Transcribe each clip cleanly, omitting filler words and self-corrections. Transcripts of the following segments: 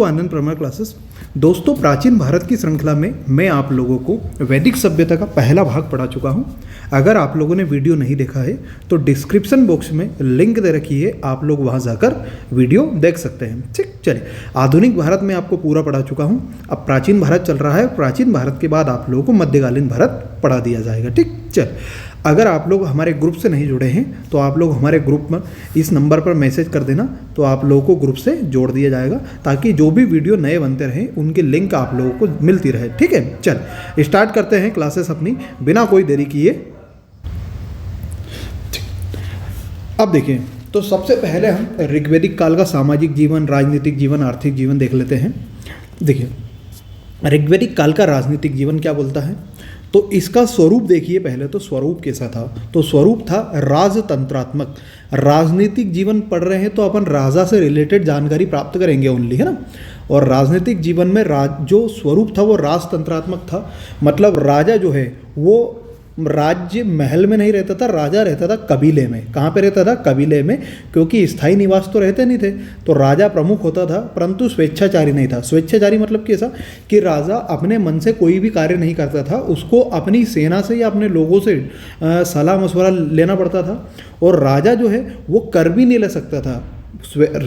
आनंद Parmar classes. दोस्तों, प्राचीन भारत की श्रृंखला में मैं आप लोगों को वैदिक सभ्यता का पहला भाग पढ़ा चुका हूं। अगर आप लोगों ने वीडियो नहीं देखा है तो डिस्क्रिप्शन बॉक्स में लिंक दे रखी है, आप लोग वहां जाकर वीडियो देख सकते हैं। ठीक, चलिए, आधुनिक भारत में आपको पूरा पढ़ा चुका हूं। अब प्राचीन भारत चल रहा है। प्राचीन भारत के बाद आप लोगों को मध्यकालीन भारत पढ़ा दिया जाएगा। ठीक, चल, अगर आप लोग हमारे ग्रुप से नहीं जुड़े हैं तो आप लोग हमारे ग्रुप में इस नंबर पर मैसेज कर देना, तो आप लोगों को ग्रुप से जोड़ दिया जाएगा ताकि जो भी वीडियो नए बनते रहें उनकी लिंक आप लोगों को मिलती रहे। ठीक है, चल स्टार्ट करते हैं क्लासेस अपनी बिना कोई देरी किए। अब देखिए, तो सबसे पहले हम ऋग्वैदिक काल का सामाजिक जीवन, राजनीतिक जीवन, आर्थिक जीवन देख लेते हैं। देखिए, ऋग्वैदिक काल का राजनीतिक जीवन क्या बोलता है, तो इसका स्वरूप देखिए। पहले तो स्वरूप कैसा था, तो स्वरूप था राजतंत्रात्मक। राजनीतिक जीवन पढ़ रहे हैं तो अपन राजा से रिलेटेड जानकारी प्राप्त करेंगे ओनली, है ना। और राजनीतिक जीवन में जो स्वरूप था वो राजतंत्रात्मक था। मतलब राजा जो है वो राज्य महल में नहीं रहता था, राजा रहता था कबीले में। कहाँ पे रहता था? कबीले में, क्योंकि स्थायी निवास तो रहते नहीं थे। तो राजा प्रमुख होता था, परंतु स्वेच्छाचारी नहीं था। स्वेच्छाचारी मतलब कैसा कि राजा अपने मन से कोई भी कार्य नहीं करता था, उसको अपनी सेना से या अपने लोगों से सलाह मशवरा लेना पड़ता था। और राजा जो है वो कर भी नहीं ले सकता था।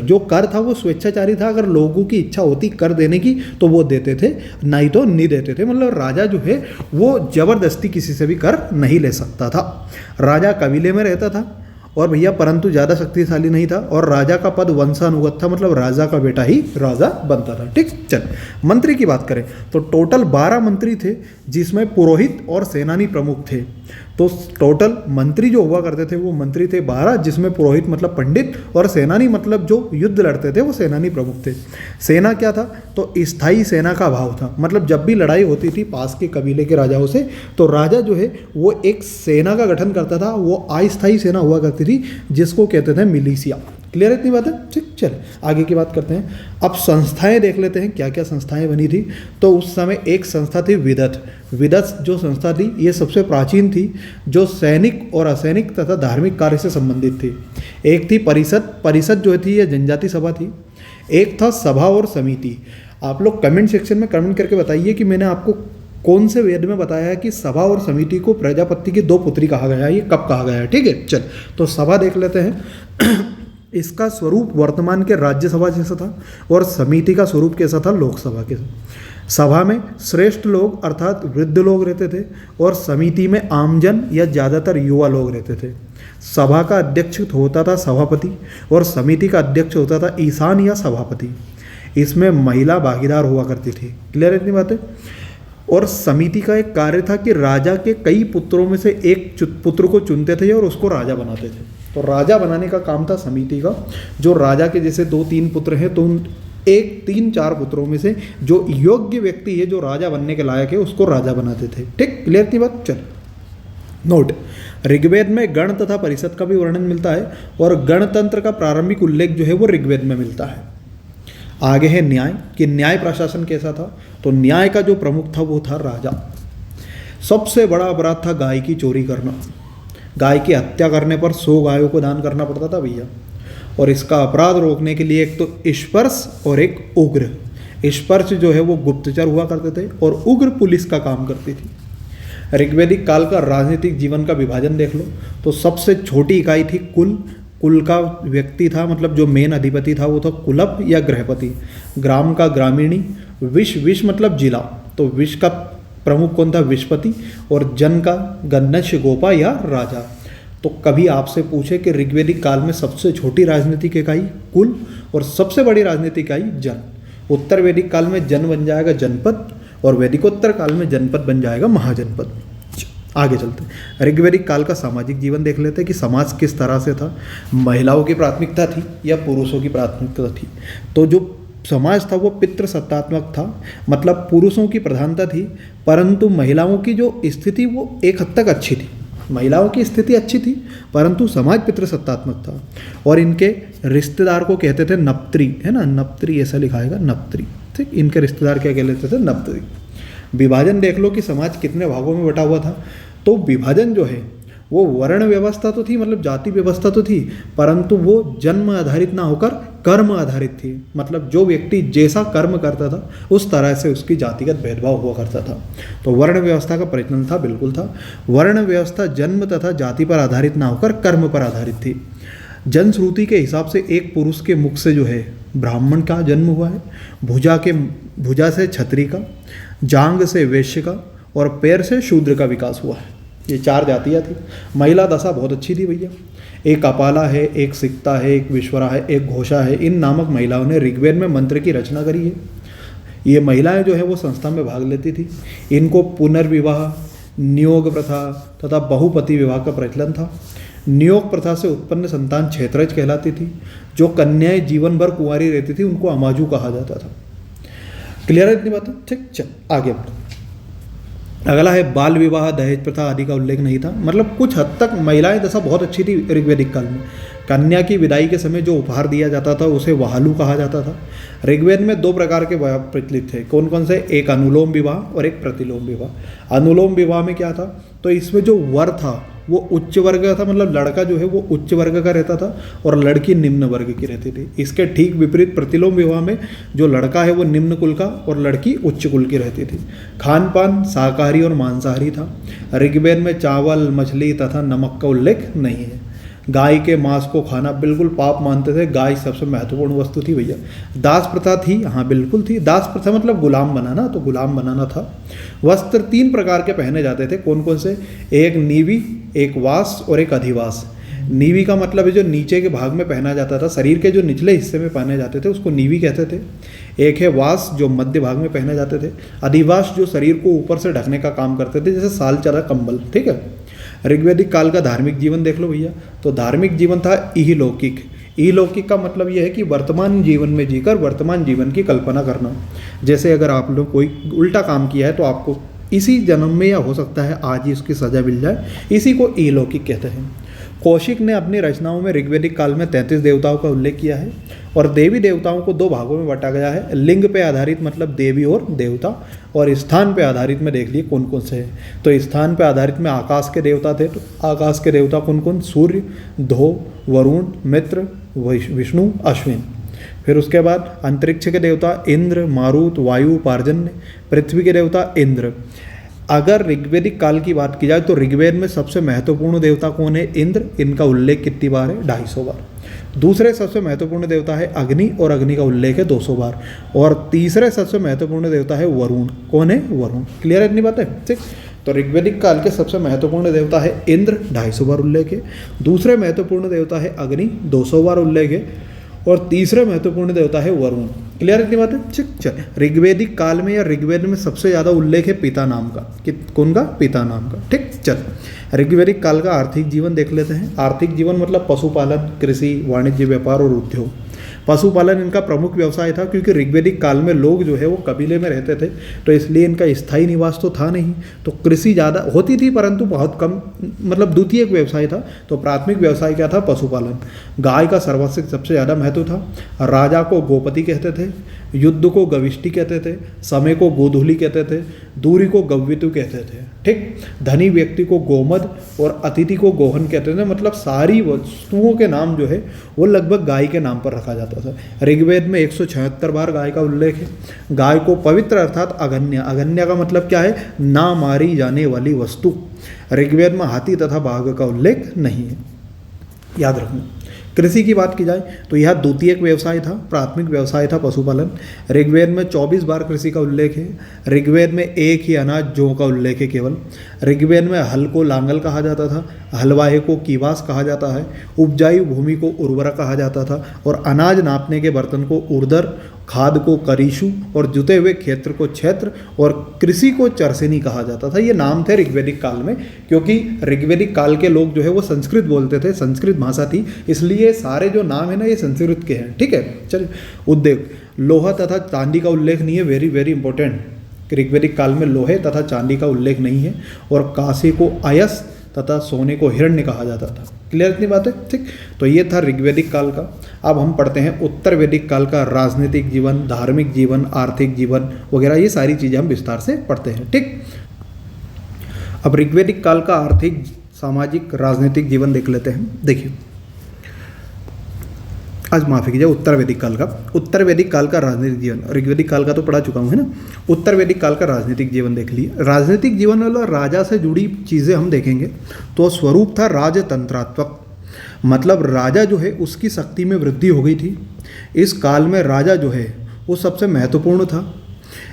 जो कर था वो स्वेच्छाचारी था। अगर लोगों की इच्छा होती कर देने की तो वो देते थे, नहीं तो नहीं देते थे। मतलब राजा जो है वो जबरदस्ती किसी से भी कर नहीं ले सकता था। राजा कबीले में रहता था और भैया परंतु ज़्यादा शक्तिशाली नहीं था। और राजा का पद वंशानुगत था, मतलब राजा का बेटा ही राजा बनता था। ठीक, चल मंत्री की बात करें तो टोटल 12 मंत्री थे, जिसमें पुरोहित और सेनानी प्रमुख थे। तो टोटल मंत्री जो हुआ करते थे वो मंत्री थे 12, जिसमें पुरोहित मतलब पंडित और सेनानी मतलब जो युद्ध लड़ते थे वो सेनानी प्रमुख थे। सेना क्या था? तो स्थायी सेना का अभाव था। मतलब जब भी लड़ाई होती थी पास के कबीले के राजाओं से, तो राजा जो है वो एक सेना का गठन करता था। वो अस्थायी सेना हुआ करती थी, जिसको कहते थे मिलिशिया। क्लियर है इतनी बात है? ठीक, चल आगे की बात करते हैं। अब संस्थाएं देख लेते हैं, क्या क्या संस्थाएं बनी थी। तो उस समय एक संस्था थी विदत। विदत जो संस्था थी ये सबसे प्राचीन थी, जो सैनिक और असैनिक तथा धार्मिक कार्य से संबंधित थी। एक थी परिषद। परिषद जो थी ये जनजाति सभा थी। एक था सभा और समिति। आप लोग कमेंट सेक्शन में कमेंट करके बताइए कि मैंने आपको कौन से वेद में बताया है कि सभा और समिति को प्रजापति की 2 पुत्री कहा गया है, ये कब कहा गया है। ठीक है, चल तो सभा देख लेते हैं। इसका स्वरूप वर्तमान के राज्यसभा जैसा था और समिति का स्वरूप कैसा था? लोकसभा के। सभा में श्रेष्ठ लोग अर्थात वृद्ध लोग रहते थे और समिति में आमजन या ज़्यादातर युवा लोग रहते थे। सभा का अध्यक्ष होता था सभापति और समिति का अध्यक्ष होता था ईशान या सभापति। इसमें महिला भागीदार हुआ करती थी। क्लियर है इतनी बातें? और समिति का एक कार्य था कि राजा के कई पुत्रों में से एक पुत्र को चुनते थे और उसको राजा बनाते थे। तो राजा बनाने का काम था समिति का। जो राजा के जैसे 2-3 पुत्र हैं तो उन 1-3-4 पुत्रों में से जो योग्य व्यक्ति है, जो राजा बनने के लायक है, उसको राजा बनाते थे। ठीक, क्लियर थी बात? चल नोट, ऋग्वेद में गण तथा परिषद का भी वर्णन मिलता है और गणतंत्र का प्रारंभिक उल्लेख जो है वो ऋग्वेद में मिलता है। आगे है न्याय, कि न्याय प्रशासन कैसा था। तो न्याय का जो प्रमुख था वो था राजा। सबसे बड़ा अपराध था गाय की चोरी करना। गाय की हत्या करने पर 100 गायों को दान करना पड़ता था भैया। और इसका अपराध रोकने के लिए एक तो स्पर्श और एक उग्र। स्पर्श जो है वो गुप्तचर हुआ करते थे और उग्र पुलिस का काम करती थी। ऋग्वैदिक काल का राजनीतिक जीवन का विभाजन देख लो। तो सबसे छोटी इकाई थी कुल। कुल का व्यक्ति था, मतलब जो मेन अधिपति था वो था कुलप या गृहपति। ग्राम का ग्रामीणी। विश मतलब जिला, तो विश का प्रमुख कौन था? विशपति। और जन का गन्नश गोपा या राजा। तो कभी आपसे पूछे कि ऋग्वैदिक काल में सबसे छोटी राजनीतिक इकाई कुल और सबसे बड़ी राजनीतिक इकाई जन। उत्तर वैदिक काल में जन बन जाएगा जनपद और वैदिकोत्तर काल में जनपद बन जाएगा महाजनपद। आगे चलते हैं। ऋग्वैदिक काल का सामाजिक जीवन देख लेते हैं कि समाज किस तरह से था। महिलाओं की प्राथमिकता थी या पुरुषों की प्राथमिकता थी। तो जो समाज था वो पितृसत्तात्मक था, मतलब पुरुषों की प्रधानता थी, परंतु महिलाओं की जो स्थिति वो एक हद तक अच्छी थी। महिलाओं की स्थिति अच्छी थी परंतु समाज पितृसत्तात्मक था। और इनके रिश्तेदार को कहते थे नप्त्री, है ना, नप्त्री ऐसा लिखाएगा, नप्त्री। ठीक, इनके रिश्तेदार क्या कह लेते थे? नप्त्री। विभाजन देख लो कि समाज कितने भागों में बटा हुआ था। तो विभाजन जो है वो वर्ण व्यवस्था तो थी, मतलब जाति व्यवस्था तो थी, परंतु वो जन्म आधारित ना होकर कर्म आधारित थी, मतलब जो व्यक्ति जैसा कर्म करता था उस तरह से उसकी जातिगत भेदभाव हुआ करता था। तो वर्ण व्यवस्था का प्रचलन था, बिल्कुल था। वर्ण व्यवस्था जन्म तथा जाति पर आधारित ना होकर कर्म पर आधारित थी। जनश्रुति के हिसाब से एक पुरुष के मुख से जो है ब्राह्मण का जन्म हुआ है, भुजा से क्षत्रिय का, जांग से वैश्य का और पैर से शूद्र का विकास हुआ है। ये 4 जातियाँ थी। महिला दशा बहुत अच्छी थी भैया। एक अपाला है, एक सिक्ता है, एक विश्वरा है, एक घोषा है। इन नामक महिलाओं ने ऋग्वेद में मंत्र की रचना करी है। ये महिलाएं जो है वो संस्था में भाग लेती थी। इनको पुनर्विवाह, नियोग प्रथा तथा बहुपति विवाह का प्रचलन था। नियोग प्रथा से उत्पन्न संतान क्षेत्रज कहलाती थी। जो कन्याएं जीवन भर कुंवारी रहती थी उनको अमाजू कहा जाता था। क्लियर है इतनी बातें? ठीक, चल आगे बढ़ो। अगला है बाल विवाह, दहेज प्रथा आदि का उल्लेख नहीं था। मतलब कुछ हद तक महिलाएं दशा बहुत अच्छी थी ऋग्वेदिक काल में। कन्या की विदाई के समय जो उपहार दिया जाता था उसे वहालू कहा जाता था। ऋग्वेद में 2 प्रकार के विवाह प्रचलित थे। कौन कौन से? एक अनुलोम विवाह और एक प्रतिलोम विवाह। अनुलोम विवाह में क्या था? तो इसमें जो वर था वो उच्च वर्ग का था, मतलब लड़का जो है वो उच्च वर्ग का रहता था और लड़की निम्न वर्ग की रहती थी। इसके ठीक विपरीत प्रतिलोम विवाह में जो लड़का है वो निम्न कुल का और लड़की उच्च कुल की रहती थी। खान पान शाकाहारी और मांसाहारी था। ऋग्वेद में चावल, मछली तथा नमक का उल्लेख नहीं है। गाय के मांस को खाना बिल्कुल पाप मानते थे। गाय सबसे महत्वपूर्ण वस्तु थी भैया। दास प्रथा थी, हाँ बिल्कुल थी। दास प्रथा मतलब गुलाम बनाना, तो गुलाम बनाना था। वस्त्र 3 प्रकार के पहने जाते थे। कौन कौन से? एक नीवी, एक वास और एक अधिवास। नीवी का मतलब है जो नीचे के भाग में पहना जाता था, शरीर के जो निचले हिस्से में पहने जाते थे उसको नीवी कहते थे। एक है वास जो मध्य भाग में पहने जाते थे। अधिवास जो शरीर को ऊपर से ढकने का काम करते थे, जैसे साल चला कंबल। ठीक है। ऋग्वेदिक काल का धार्मिक जीवन देख लो भैया। तो धार्मिक जीवन था इहलौकिक। इहलौकिक का मतलब यह है कि वर्तमान जीवन में जीकर वर्तमान जीवन की कल्पना करना। जैसे अगर आप लोग कोई उल्टा काम किया है तो आपको इसी जन्म में या हो सकता है आज ही उसकी सजा मिल जाए, इसी को इहलौकिक कहते हैं। कौशिक ने अपनी रचनाओं में ऋग्वेदिक काल में 33 देवताओं का उल्लेख किया है और देवी देवताओं को 2 भागों में बांटा गया है। लिंग पे आधारित मतलब देवी और देवता, और स्थान पे आधारित में देख लिए कौन कौन से हैं। तो स्थान पे आधारित में आकाश के देवता थे। तो आकाश के देवता कौन कौन? सूर्य, धो, वरुण, मित्र, विष्णु, अश्विन। फिर उसके बाद अंतरिक्ष के देवता इंद्र, मारुत, वायु, पार्जन्य। पृथ्वी के देवता इंद्र। अगर ऋग्वेदिक काल की बात की जाए तो ऋग्वेद में सबसे महत्वपूर्ण देवता कौन है? इंद्र। इनका उल्लेख कितनी बार है? 250 बार। दूसरे सबसे महत्वपूर्ण देवता है अग्नि, और अग्नि का उल्लेख है 200 बार। और तीसरे सबसे महत्वपूर्ण देवता है वरुण। कौन है? वरुण। क्लियर है इतनी बात है? ठीक। तो ऋग्वेदिक काल के सबसे महत्वपूर्ण देवता है इंद्र, 250 बार उल्लेख है। दूसरे महत्वपूर्ण देवता है अग्नि, 200 बार उल्लेख है। और तीसरे महत्वपूर्ण देवता है वरुण। क्लियर इतनी बात है? चल। ऋग्वेदिक काल में या ऋग्वेद में सबसे ज़्यादा उल्लेख है पिता नाम का। कौन का? पिता नाम का। ठीक। चल ऋग्वेदिक काल का आर्थिक जीवन देख लेते हैं। आर्थिक जीवन मतलब पशुपालन, कृषि, वाणिज्य, व्यापार और उद्योग। पशुपालन इनका प्रमुख व्यवसाय था, क्योंकि ऋग्वेदिक काल में लोग जो है वो कबीले में रहते थे, तो इसलिए इनका स्थायी निवास तो था नहीं। तो कृषि ज़्यादा होती थी परंतु बहुत कम, मतलब द्वितीयक व्यवसाय था। तो प्राथमिक व्यवसाय क्या था? पशुपालन। गाय का सर्वाधिक सबसे ज़्यादा महत्व था। राजा को गोपति कहते थे, युद्ध को गविष्टि कहते थे, समय को गोधूली कहते थे, दूरी को गव्यतु कहते थे। ठीक। धनी व्यक्ति को गोमद और अतिथि को गोहन कहते थे। मतलब सारी वस्तुओं के नाम जो है वो लगभग गाय के नाम पर रखा जाता था। ऋग्वेद में 176 बार गाय का उल्लेख है। गाय को पवित्र अर्थात अगन्य। अगन्य का मतलब क्या है? ना मारी जाने वाली वस्तु। ऋग्वेद में हाथी तथा बाघ का उल्लेख नहीं है, याद रखना। कृषि की बात की जाए तो यह द्वितीयक व्यवसाय था, प्राथमिक व्यवसाय था पशुपालन। ऋग्वेद में 24 बार कृषि का उल्लेख है। ऋग्वेद में एक ही अनाज जौ का उल्लेख है केवल। ऋग्वेद में हल को लांगल कहा जाता था, हलवाहे को कीवास कहा जाता है, उपजाऊ भूमि को उर्वरा कहा जाता था, और अनाज नापने के बर्तन को उर्दर, खाद को करीशु और जुते हुए क्षेत्र को क्षेत्र और कृषि को चरसेनी कहा जाता था। ये नाम थे ऋग्वेदिक काल में, क्योंकि ऋग्वेदिक काल के लोग जो है वो संस्कृत बोलते थे, संस्कृत भाषा थी, इसलिए सारे जो नाम है ना ये संस्कृत के हैं। ठीक है। चलिए। उद्योग, लोहा तथा चांदी का उल्लेख नहीं है। Very very important. ऋग्वेदिक काल में लोहे तथा चांदी का उल्लेख नहीं है। और कांसे को अयस तथा सोने को हिरण्य कहा जाता था। क्लियर इतनी बात है? ठीक। तो ये था ऋग्वेदिक काल का। अब हम पढ़ते हैं उत्तर वैदिक काल का राजनीतिक जीवन, धार्मिक जीवन, आर्थिक जीवन वगैरह, ये सारी चीज़ें हम विस्तार से पढ़ते हैं। ठीक। अब ऋग्वेदिक काल का आर्थिक, सामाजिक, राजनीतिक जीवन देख लेते हैं। देखिए, आज माफ़ी कीजिए, उत्तर वैदिक काल का, उत्तर वैदिक काल का राजनीतिक जीवन। ऋग्वैदिक काल का तो पढ़ा चुका हूँ, है ना। उत्तर वैदिक काल का राजनीतिक जीवन देख लिए। राजनीतिक जीवन वाला राजा से जुड़ी चीज़ें हम देखेंगे तो स्वरूप था राजतंत्रात्मक, मतलब राजा जो है उसकी शक्ति में वृद्धि हो गई थी। इस काल में राजा जो है वो सबसे महत्वपूर्ण था।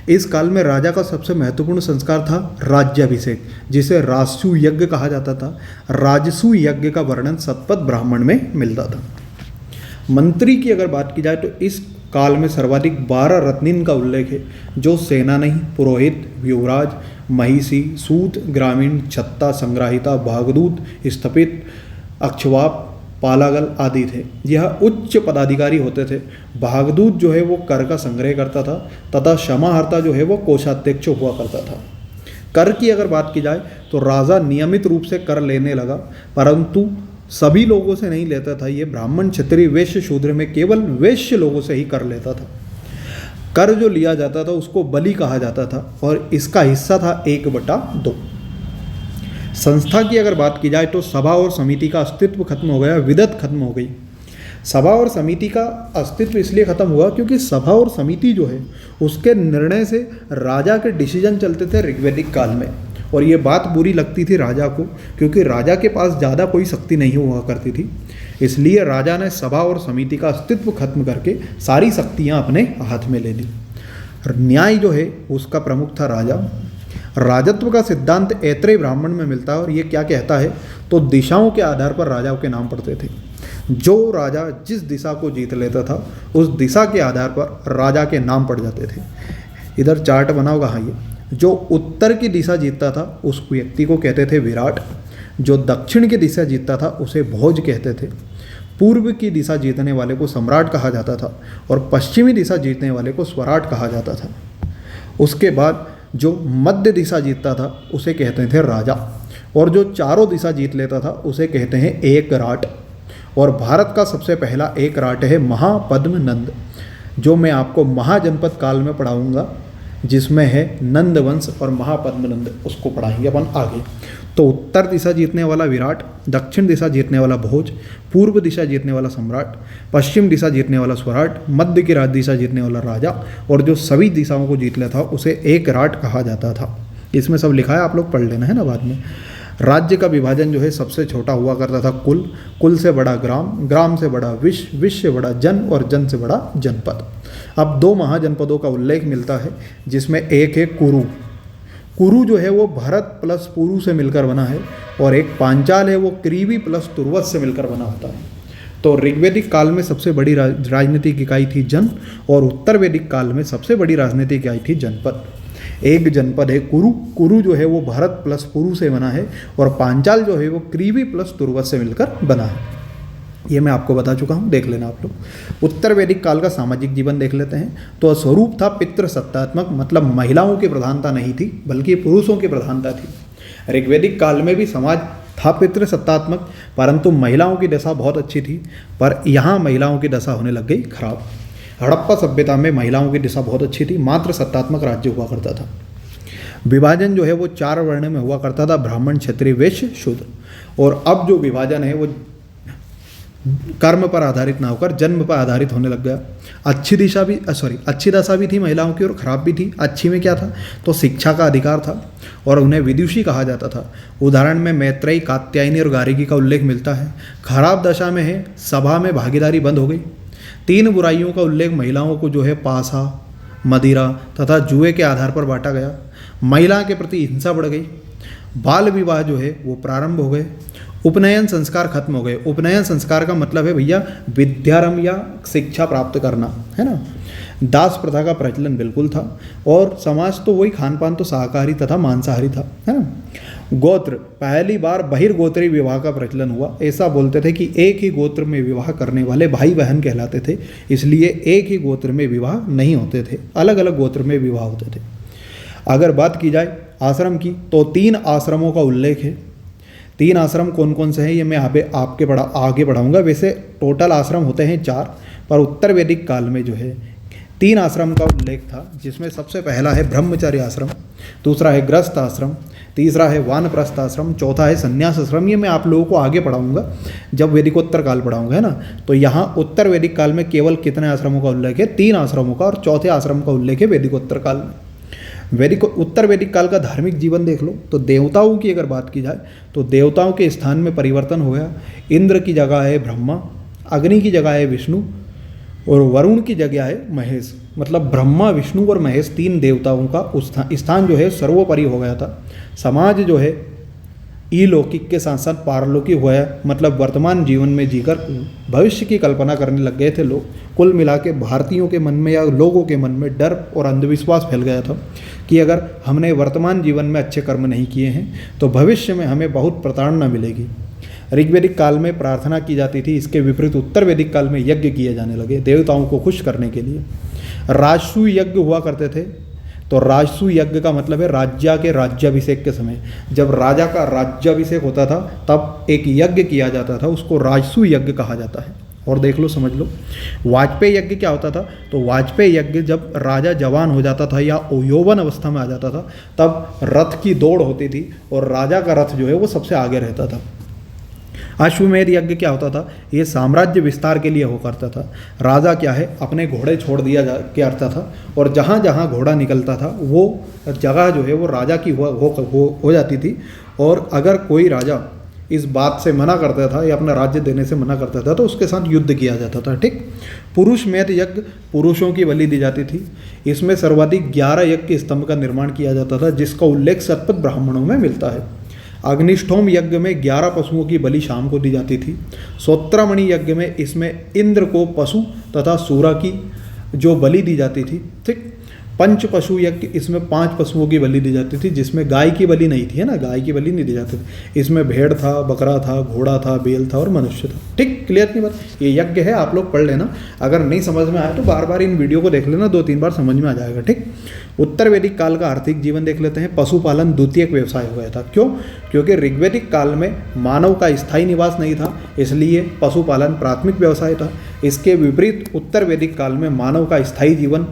इस काल में राजा का सबसे महत्वपूर्ण संस्कार था राज्याभिषेक, जिसे राजसू यज्ञ कहा जाता था। राजसू यज्ञ का वर्णन शतपथ ब्राह्मण में मिलता था। मंत्री की अगर बात की जाए तो इस काल में सर्वाधिक 12 रत्निन का उल्लेख है, जो सेनानी, पुरोहित, युवराज, महिषी, सूत, ग्रामीण, छत्ता, संग्राहिता, भागदूत, स्थपित, अक्षवाप, पालागल आदि थे। यह उच्च पदाधिकारी होते थे। भागदूत जो है वो कर का संग्रह करता था तथा क्षमाहर्ता जो है वो कोषाध्यक्ष हुआ करता था। कर की अगर बात की जाए तो राजा नियमित रूप से कर लेने लगा, परंतु सभी लोगों से नहीं लेता था। ये ब्राह्मण, क्षत्रिय, वैश्य, शूद्र में केवल वैश्य लोगों से ही कर लेता था। कर जो लिया जाता था उसको बलि कहा जाता था और इसका हिस्सा था 1/2। संस्था की अगर बात की जाए तो सभा और समिति का अस्तित्व खत्म हो गया, विदत खत्म हो गई। सभा और समिति का अस्तित्व इसलिए खत्म हुआ क्योंकि सभा और समिति जो है उसके निर्णय से राजा के डिसीजन चलते थे ऋग्वैदिक काल में, और ये बात बुरी लगती थी राजा को, क्योंकि राजा के पास ज़्यादा कोई शक्ति नहीं हुआ करती थी। इसलिए राजा ने सभा और समिति का अस्तित्व खत्म करके सारी शक्तियाँ अपने हाथ में ले ली। न्याय जो है उसका प्रमुख था राजा। राजत्व का सिद्धांत ऐत्रेय ब्राह्मण में मिलता है और ये क्या कहता है तो दिशाओं के आधार पर राजाओं के नाम पड़ते थे। जो राजा जिस दिशा को जीत लेता था उस दिशा के आधार पर राजा के नाम पड़ जाते थे। इधर चार्ट बना होगा, हाँ, ये जो उत्तर की दिशा जीतता था उस व्यक्ति को कहते थे विराट। जो दक्षिण की दिशा जीतता था उसे भोज कहते थे। पूर्व की दिशा जीतने वाले को सम्राट कहा जाता था और पश्चिमी दिशा जीतने वाले को स्वराट कहा जाता था। उसके बाद जो मध्य दिशा जीतता था उसे कहते थे राजा, और जो चारों दिशा जीत लेता था उसे कहते हैं एक राट। और भारत का सबसे पहला एक राट है महापद्म नंद, जो मैं आपको महाजनपद काल में पढ़ाऊंगा, जिसमें है नंद वंश और महापद्म नंद, उसको पढ़ाएंगे अपन आगे। तो उत्तर दिशा जीतने वाला विराट, दक्षिण दिशा जीतने वाला भोज, पूर्व दिशा जीतने वाला सम्राट, पश्चिम दिशा जीतने वाला स्वराट, मध्य की दिशा जीतने वाला राजा, और जो सभी दिशाओं को जीत लेता उसे एक राट कहा जाता था। इसमें सब लिखा है, आप लोग पढ़ लेना है ना बाद में। राज्य का विभाजन जो है सबसे छोटा हुआ करता था कुल, कुल से बड़ा ग्राम, ग्राम से बड़ा विश्व, विश्व से बड़ा जन और जन से बड़ा जनपद। अब 2 महाजनपदों का उल्लेख मिलता है, जिसमें एक है कुरु। कुरु जो है वो भरत प्लस पुरु से मिलकर बना है, और एक पांचाल है वो क्रीवी प्लस तुर्वस से मिलकर बना होता है। तो ऋग्वैदिक काल में सबसे बड़ी राजनीतिक इकाई थी जन, और उत्तर वैदिक काल में सबसे बड़ी राजनीतिक इकाई थी जनपद। एक जनपद है कुरु। कुरु जो है वो भरत प्लस पुरु से बना है, और पांचाल जो है वो क्रीवी प्लस तुर्वस से मिलकर बना है। ये मैं आपको बता चुका हूँ, देख लेना आप लोग। उत्तर वैदिक काल का सामाजिक जीवन देख लेते हैं। तो स्वरूप था पितृसत्तात्मक, मतलब महिलाओं की प्रधानता नहीं थी बल्कि पुरुषों की प्रधानता थी। ऋग्वैदिक काल में भी समाज था पितृसत्तात्मक, परंतु महिलाओं की दशा बहुत अच्छी थी, पर यहाँ महिलाओं की दशा होने लग गई खराब। हड़प्पा सभ्यता में महिलाओं की दिशा बहुत अच्छी थी, मात्र सत्तात्मक राज्य हुआ करता था। विभाजन जो है वो 4 वर्ण में हुआ करता था, ब्राह्मण, क्षत्रिय, वैश्य, शूद्र। और अब जो विभाजन है वो कर्म पर आधारित ना होकर जन्म पर आधारित होने लग गया। अच्छी दशा भी थी महिलाओं की और खराब भी थी। अच्छी में क्या था तो शिक्षा का अधिकार था और उन्हें विदुषी कहा जाता था। उदाहरण में मैत्रेयी, कात्यायनी और गार्गी का उल्लेख मिलता है। खराब दशा में है सभा में भागीदारी बंद हो गई। 3 बुराइयों का उल्लेख महिलाओं को जो है पासा, मदिरा तथा जुए के आधार पर बांटा गया। महिला के प्रति हिंसा बढ़ गई। बाल विवाह जो है वो प्रारंभ हो गए। उपनयन संस्कार खत्म हो गए। उपनयन संस्कार का मतलब है भैया विद्यारंभ या शिक्षा प्राप्त करना, है ना। दास प्रथा का प्रचलन बिल्कुल था, और समाज तो वही, खान पान तो शाकाहारी तथा मांसाहारी था, है ना। गोत्र, पहली बार बहिर्गोत्री विवाह का प्रचलन हुआ। ऐसा बोलते थे कि एक ही गोत्र में विवाह करने वाले भाई बहन कहलाते थे, इसलिए एक ही गोत्र में विवाह नहीं होते थे, अलग अलग गोत्र में विवाह होते थे। अगर बात की जाए आश्रम की तो 3 आश्रमों का उल्लेख है। 3 आश्रम कौन कौन से हैं ये मैं आगे बढ़ाऊंगा। वैसे टोटल आश्रम होते हैं 4, पर उत्तर वैदिक काल में जो है 3 आश्रम का उल्लेख था, जिसमें सबसे पहला है ब्रह्मचर्य आश्रम, दूसरा है गृहस्थ आश्रम, तीसरा है वानप्रस्थ आश्रम, चौथा है संन्यास आश्रम। ये मैं आप लोगों को आगे पढ़ाऊंगा जब वैदिकोत्तर काल पढ़ाऊंगा, है ना। तो यहाँ उत्तर वैदिक काल में केवल कितने आश्रमों का उल्लेख है? 3 आश्रमों का, और चौथे आश्रम का उल्लेख है वैदिकोत्तर काल में। उत्तर वैदिक काल का धार्मिक जीवन देख लो तो देवताओं की अगर बात की जाए तो देवताओं के स्थान में परिवर्तन हो गया। इंद्र की जगह है ब्रह्मा, अग्नि की जगह है विष्णु, और वरुण की जगह है महेश। मतलब ब्रह्मा, विष्णु और महेश 3 देवताओं का स्थान जो है सर्वोपरि हो गया था। समाज जो है इलौकिक के साथ साथ पारलौकिक हुआ है। मतलब वर्तमान जीवन में जीकर भविष्य की कल्पना करने लग गए थे लोग। कुल मिला के भारतीयों के मन में या लोगों के मन में डर और अंधविश्वास फैल गया था कि अगर हमने वर्तमान जीवन में अच्छे कर्म नहीं किए हैं तो भविष्य में हमें बहुत प्रताड़ना मिलेगी। ऋग्वेदिक काल में प्रार्थना की जाती थी, इसके विपरीत उत्तर वैदिक काल में यज्ञ किए जाने लगे देवताओं को खुश करने के लिए। राजसू यज्ञ हुआ करते थे। तो राजसू यज्ञ का मतलब है राज्य के राज्याभिषेक के समय, जब राजा का राज्याभिषेक होता था तब एक यज्ञ किया जाता था, उसको राजसू यज्ञ कहा जाता है। और देख लो, समझ लो, वाजपेयी यज्ञ क्या होता था? तो वाजपेयी यज्ञ जब राजा जवान हो जाता था या यौवन अवस्था में आ जाता था तब रथ की दौड़ होती थी और राजा का रथ जो है वो सबसे आगे रहता था। अश्वमेध यज्ञ क्या होता था? ये साम्राज्य विस्तार के लिए हो करता था। राजा क्या है अपने घोड़े छोड़ दिया करता था और जहाँ जहाँ घोड़ा निकलता था वो जगह जो है वो राजा की हो जाती थी। और अगर कोई राजा इस बात से मना करता था या अपना राज्य देने से मना करता था तो उसके साथ युद्ध किया जाता था। ठीक। पुरुष मेध यज्ञ, पुरुषों की बलि दी जाती थी। इसमें सर्वाधिक 11 यज्ञ के स्तंभ का निर्माण किया जाता था, जिसका उल्लेख शतपथ ब्राह्मणों में मिलता है। अग्निष्ठोम यज्ञ में 11 पशुओं की बलि शाम को दी जाती थी। सोत्रामणि यज्ञ में इसमें इंद्र को पशु तथा सूरा की जो बलि दी जाती थी। ठीक। पंच पशु यज्ञ, इसमें 5 पशुओं की बलि दी जाती थी, जिसमें गाय की बलि नहीं थी, है ना, गाय की बलि नहीं दी जाती थी। इसमें भेड़ था, बकरा था, घोड़ा था, बेल था और मनुष्य था। ठीक, क्लियर नहीं बात? ये यज्ञ है, आप लोग पढ़ लेना। अगर नहीं समझ में आया तो बार बार इन वीडियो को देख लेना, 2-3 बार समझ में आ जाएगा। ठीक। उत्तर वैदिक काल का आर्थिक जीवन देख लेते हैं। पशुपालन द्वितीयक व्यवसाय हो गया था। क्यों? क्योंकि ऋग्वैदिक काल में मानव का स्थायी निवास नहीं था, इसलिए पशुपालन प्राथमिक व्यवसाय था। इसके विपरीत उत्तर वैदिक काल में मानव का स्थायी जीवन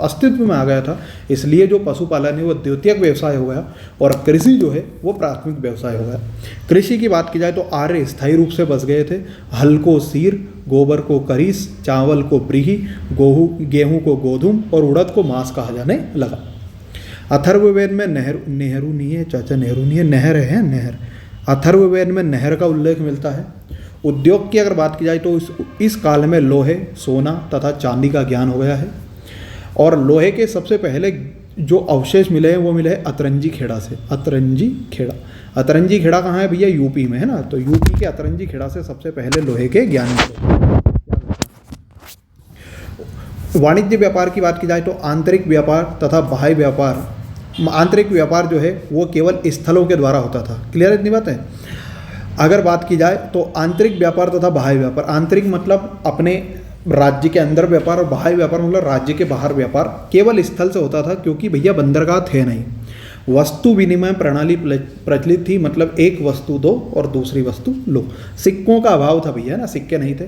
अस्तित्व में आ गया था, इसलिए जो पशुपालन है वो द्वितीयक व्यवसाय हो गया और कृषि जो है वो प्राथमिक व्यवसाय हो गया। कृषि की बात की जाए तो आर्य स्थायी रूप से बस गए थे। हल को सीर, गोबर को करीस, चावल को ब्रीही, गेहूं को गोधूम और उड़द को मांस कहा जाने लगा। अथर्ववेद में नहर है। अथर्ववेद में नहर का उल्लेख मिलता है। उद्योग की अगर बात की जाए तो इस काल में लोहे, सोना तथा चांदी का ज्ञान हो गया है। और लोहे के सबसे पहले जो अवशेष मिले हैं वो मिले हैं अतरंजी खेड़ा से। अतरंजी खेड़ा कहाँ है भैया? यूपी में, है ना। तो यूपी के अतरंजी खेड़ा से सबसे पहले लोहे के ज्ञान मिले। वाणिज्य व्यापार की बात की जाए तो आंतरिक व्यापार तथा बाह्य व्यापार। आंतरिक व्यापार जो है वो केवल स्थलों के द्वारा होता था। क्लियर इतनी बात है? अगर बात की जाए तो आंतरिक व्यापार तथा बाह्य व्यापार। आंतरिक मतलब अपने राज्य के अंदर व्यापार और बाह्य व्यापार मतलब राज्य के बाहर व्यापार केवल स्थल से होता था, क्योंकि भैया बंदरगाह थे नहीं। वस्तु विनिमय प्रणाली प्रचलित थी, मतलब एक वस्तु दो और दूसरी वस्तु लो। सिक्कों का अभाव था भैया ना, सिक्के नहीं थे।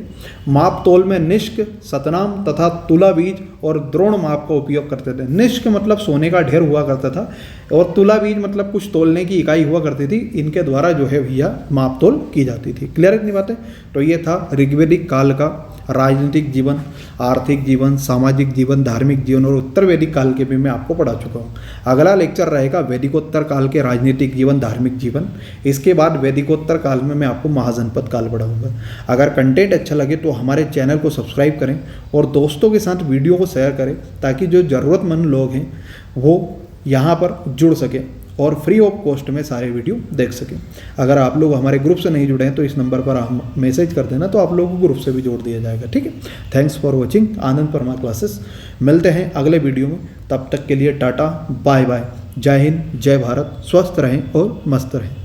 माप तोल में निष्क, सतनाम तथा तुला बीज और द्रोण माप का उपयोग करते थे। निष्क मतलब सोने का ढेर हुआ करता था और तुला बीज मतलब कुछ तोलने की इकाई हुआ करती थी। इनके द्वारा जो है भैया माप तोल की जाती थी। क्लियर इतनी बात है? तो ये था ऋग्वैदिक काल का राजनीतिक जीवन, आर्थिक जीवन, सामाजिक जीवन, धार्मिक जीवन और उत्तर वैदिक काल के भी मैं आपको पढ़ा चुका हूँ। अगला लेक्चर रहेगा वैदिकोत्तर काल के राजनीतिक जीवन, धार्मिक जीवन। इसके बाद वैदिकोत्तर काल में मैं आपको महाजनपद काल पढ़ाऊँगा। अगर कंटेंट अच्छा लगे तो हमारे चैनल को सब्सक्राइब करें और दोस्तों के साथ वीडियो को शेयर करें, ताकि जो ज़रूरतमंद लोग हैं वो यहाँ पर जुड़ सकें और फ्री ऑफ कॉस्ट में सारे वीडियो देख सकें। अगर आप लोग हमारे ग्रुप से नहीं जुड़े हैं तो इस नंबर पर आप मैसेज कर देना, तो आप लोगों को ग्रुप से भी जोड़ दिया जाएगा। ठीक है। Thanks for watching Anand Parma classes. मिलते हैं अगले वीडियो में, तब तक के लिए टाटा बाय बाय। जय हिंद, जय भारत। स्वस्थ रहें और मस्त रहें।